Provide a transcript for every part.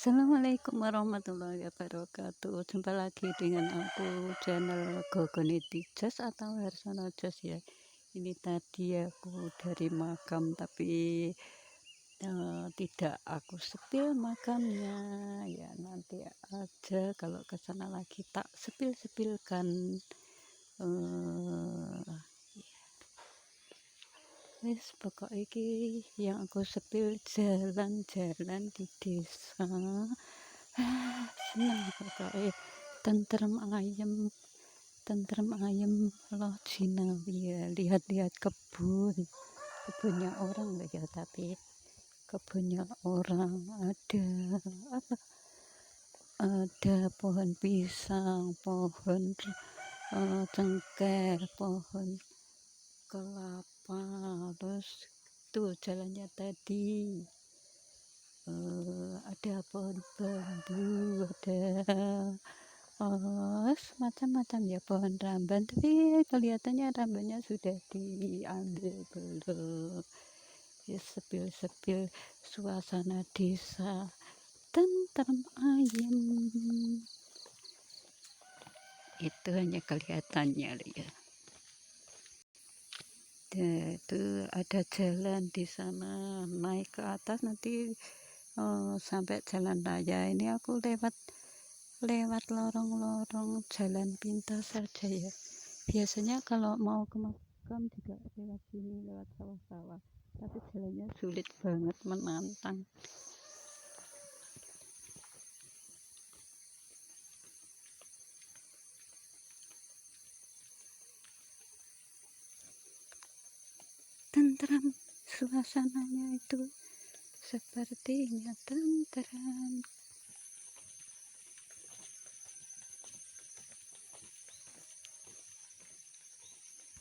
Assalamualaikum warahmatullahi wabarakatuh. Jumpa lagi dengan aku channel Gogoni Tijas atau Harsono Jos ya. Ini tadi aku dari makam tapi tidak aku sepil makamnya ya, nanti aja kalau ke sana lagi tak sepil-sepilkan. Wis pokok iki yang aku sepil jalan-jalan di desa. Senang pokoknya, tentrem ayem loh jinawi ya, lihat-lihat kebunnya orang loh ya, tapi kebunnya orang ada pohon pisang, pohon cengkeh, pohon kelapa, terus tuh jalannya tadi ada pohon bambu, ada macam-macam ya, pohon ramban, tapi kelihatannya rambannya sudah diambil belum ya. Sepil-sepil suasana desa tentrem ayem, itu hanya kelihatannya ya. Itu ada jalan di sana, naik ke atas nanti sampai jalan raya. Ini aku lewat lorong-lorong jalan pintas saja ya. Biasanya kalau mau ke makam juga lewat sini, lewat sawah-sawah, tapi jalannya sulit banget, menantang. Tenteram suasananya itu, sepertinya tenteram.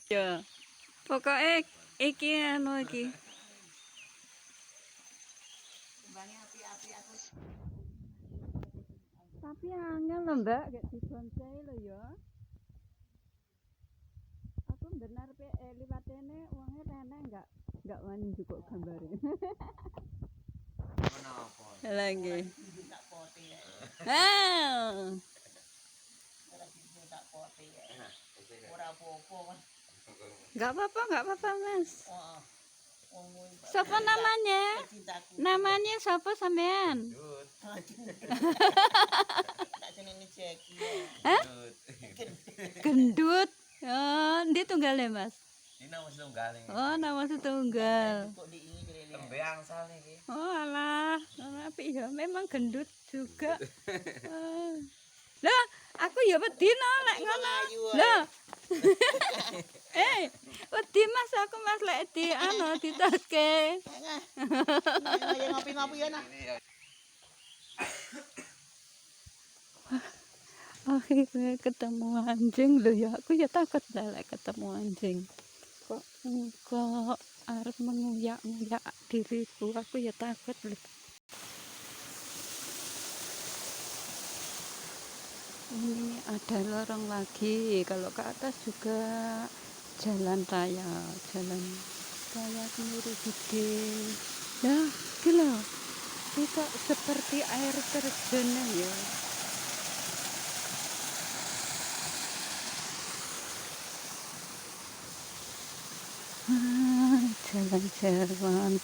Ya, pokoknya iki anu iki. Tapi angel lho Mbak, gak dibonsai lho ya. Aku benar liwat ini uangnya rene enggak wani juga gambare. Lagi. Enggak apa-apa Mas. Siapa namanya? Namanya siapa sampean? Gendut. Oh, dia tunggal ya Mas? Ini nama setunggal nih. Oh, nama setunggal. Oh alah, tapi ya memang gendut juga. Lah, aku ya wedi no lek ngono. Lah. Wedi Mas, aku Mas lek di ditoske. Ngopi-ngopi ya nah. Akhirnya ketemu anjing loh ya, aku ya takut lek ketemu anjing. Kok arep menguyak-nguyak diriku, aku ya takut loh. Ini ada lorong lagi, kalau ke atas juga jalan raya sendiri gede. Lah, gila, itu seperti air terjun ya. Jalan-jalan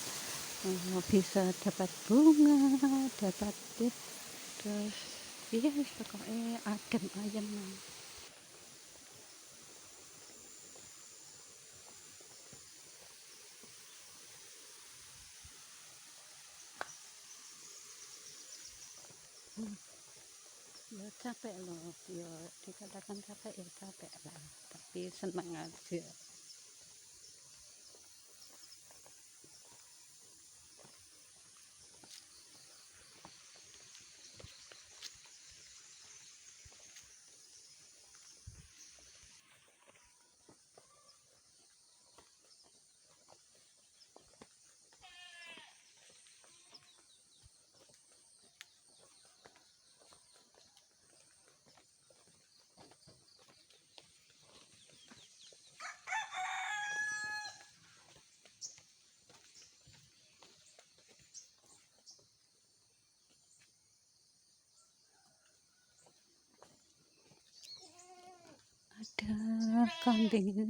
bisa dapat bunga, dapat terus iya pokoknya adem ayem. Ya capek loh, ya dikatakan capek ya capek lah, tapi senang aja. kambing itu.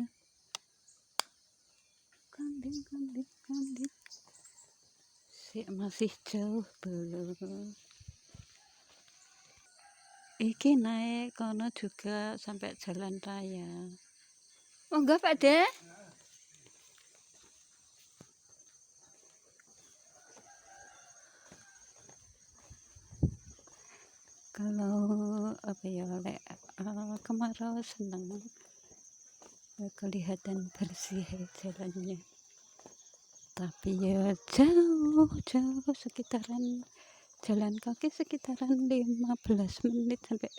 Kambing masih jauh belum. Iki naik kono juga sampai jalan raya. Oh enggak Pak De? Kalau apa ya, kemarau senang kelihatan bersih jalannya. Tapi ya jauh sekitaran jalan kaki sekitaran 15 menit sampai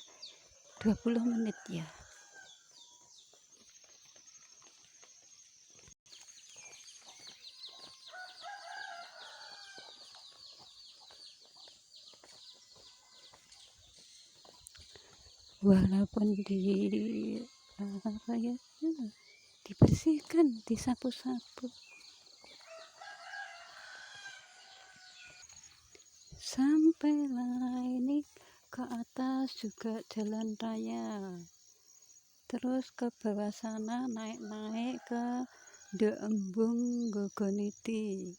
20 menit ya. Walaupun dibersihkan, disapu-sapu. Sampailah ini ke atas juga jalan raya. Terus ke bawah sana naik ke Embung Gogoniti.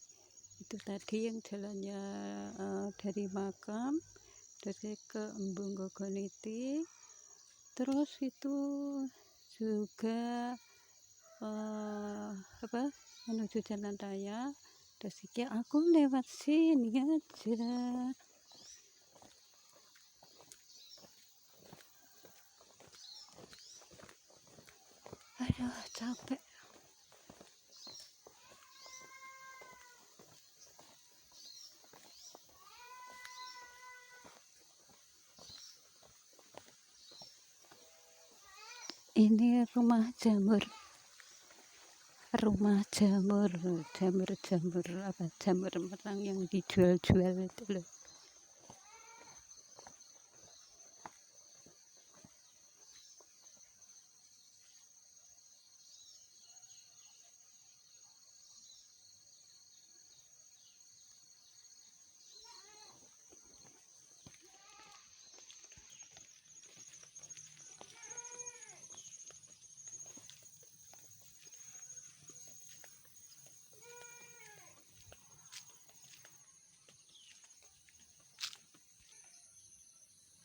Itu tadi yang jalannya dari makam terus ke Embung Gogoniti. Terus itu juga menuju jalan raya. Terus iki aku lewat sini aja. Aduh, capek. Ini rumah jamur merang yang dijual-jual itu loh.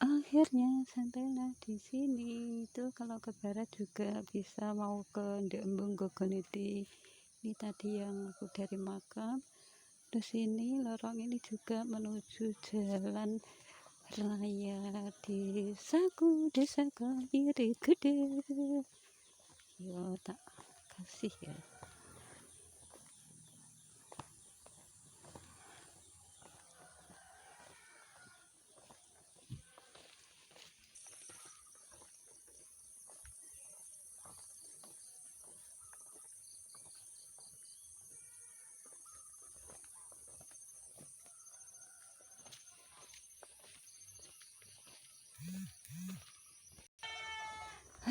Akhirnya sampailah di sini. Itu kalau ke barat juga bisa mau ke Embung Gogoniti. Ini tadi yang aku dari makam. Terus ini lorong ini juga menuju jalan raya Desa Kemiri Gede. Yo tak kasih ya.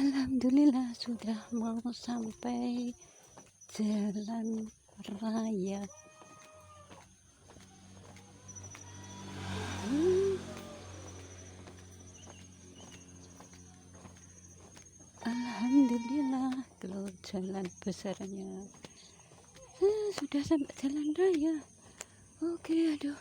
Alhamdulillah sudah mau sampai jalan raya. Alhamdulillah kalau jalan besarnya sudah sampai jalan raya. Oke, aduh.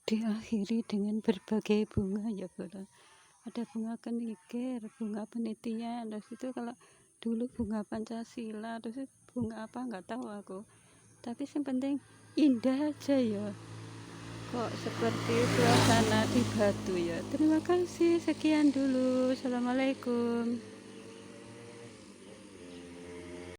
Diakhiri dengan berbagai bunga ya Bro. Ada bunga kenikir, bunga penitian, terus itu kalau dulu bunga Pancasila, terus bunga apa nggak tahu aku. Tapi yang penting indah aja ya. Kok seperti suasana di Batu ya. Terima kasih, sekian dulu. Assalamualaikum.